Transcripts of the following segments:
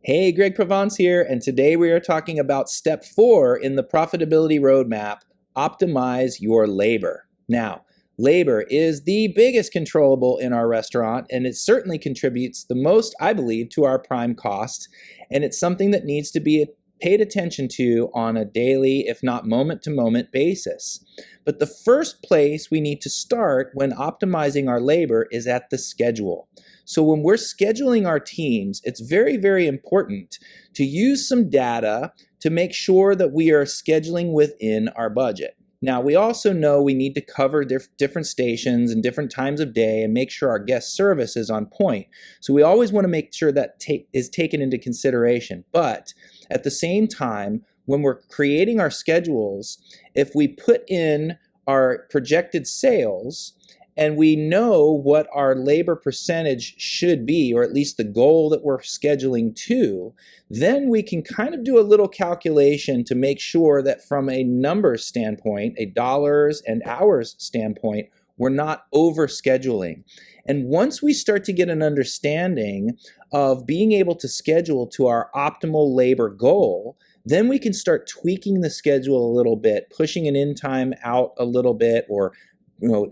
Hey, Greg Provence here, and today we are talking about step 4 in the profitability roadmap, optimize your labor. Now, labor is the biggest controllable in our restaurant, and it certainly contributes the most, I believe, to our prime costs, and it's something that needs to be paid attention to on a daily, if not moment-to-moment basis. But the first place we need to start when optimizing our labor is at the schedule. So when we're scheduling our teams, it's very, very important to use some data to make sure that we are scheduling within our budget. Now, we also know we need to cover different stations and different times of day and make sure our guest service is on point. So we always want to make sure that is taken into consideration. But at the same time, when we're creating our schedules, if we put in our projected sales and we know what our labor percentage should be, or at least the goal that we're scheduling to, then we can kind of do a little calculation to make sure that from a numbers standpoint, a dollars and hours standpoint, we're not over scheduling. And once we start to get an understanding of being able to schedule to our optimal labor goal, then we can start tweaking the schedule a little bit, pushing an in time out a little bit, or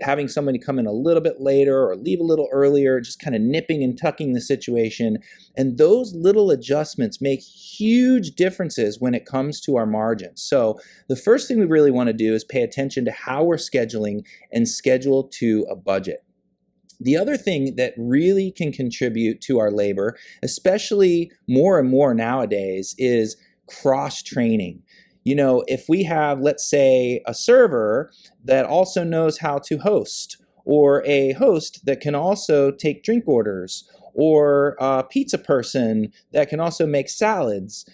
having somebody come in a little bit later or leave a little earlier, just kind of nipping and tucking the situation. And those little adjustments make huge differences when it comes to our margins. So the first thing we really want to do is pay attention to how we're scheduling and schedule to a budget. The other thing that really can contribute to our labor, especially more and more nowadays, is cross-training. If we have, let's say, a server that also knows how to host, or a host that can also take drink orders, or a pizza person that can also make salads,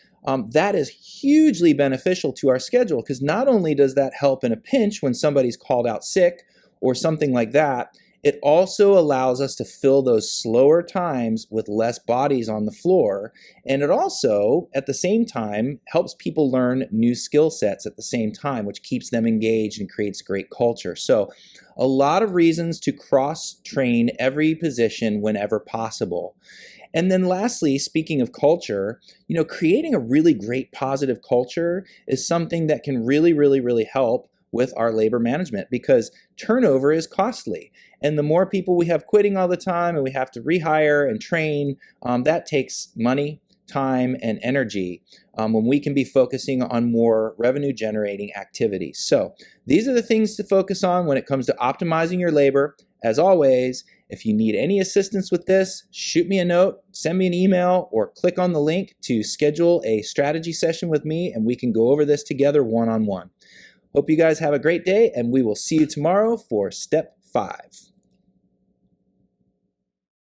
that is hugely beneficial to our schedule, because not only does that help in a pinch when somebody's called out sick or something like that, it also allows us to fill those slower times with less bodies on the floor. And it also, at the same time, helps people learn new skill sets at the same time, which keeps them engaged and creates great culture. So a lot of reasons to cross-train every position whenever possible. And then lastly, speaking of culture, creating a really great positive culture is something that can really, really, really help with our labor management, because turnover is costly. And the more people we have quitting all the time and we have to rehire and train, that takes money, time, and energy when we can be focusing on more revenue generating activities. So these are the things to focus on when it comes to optimizing your labor. As always, if you need any assistance with this, shoot me a note, send me an email, or click on the link to schedule a strategy session with me, and we can go over this together one-on-one. Hope you guys have a great day, and we will see you tomorrow for step 5.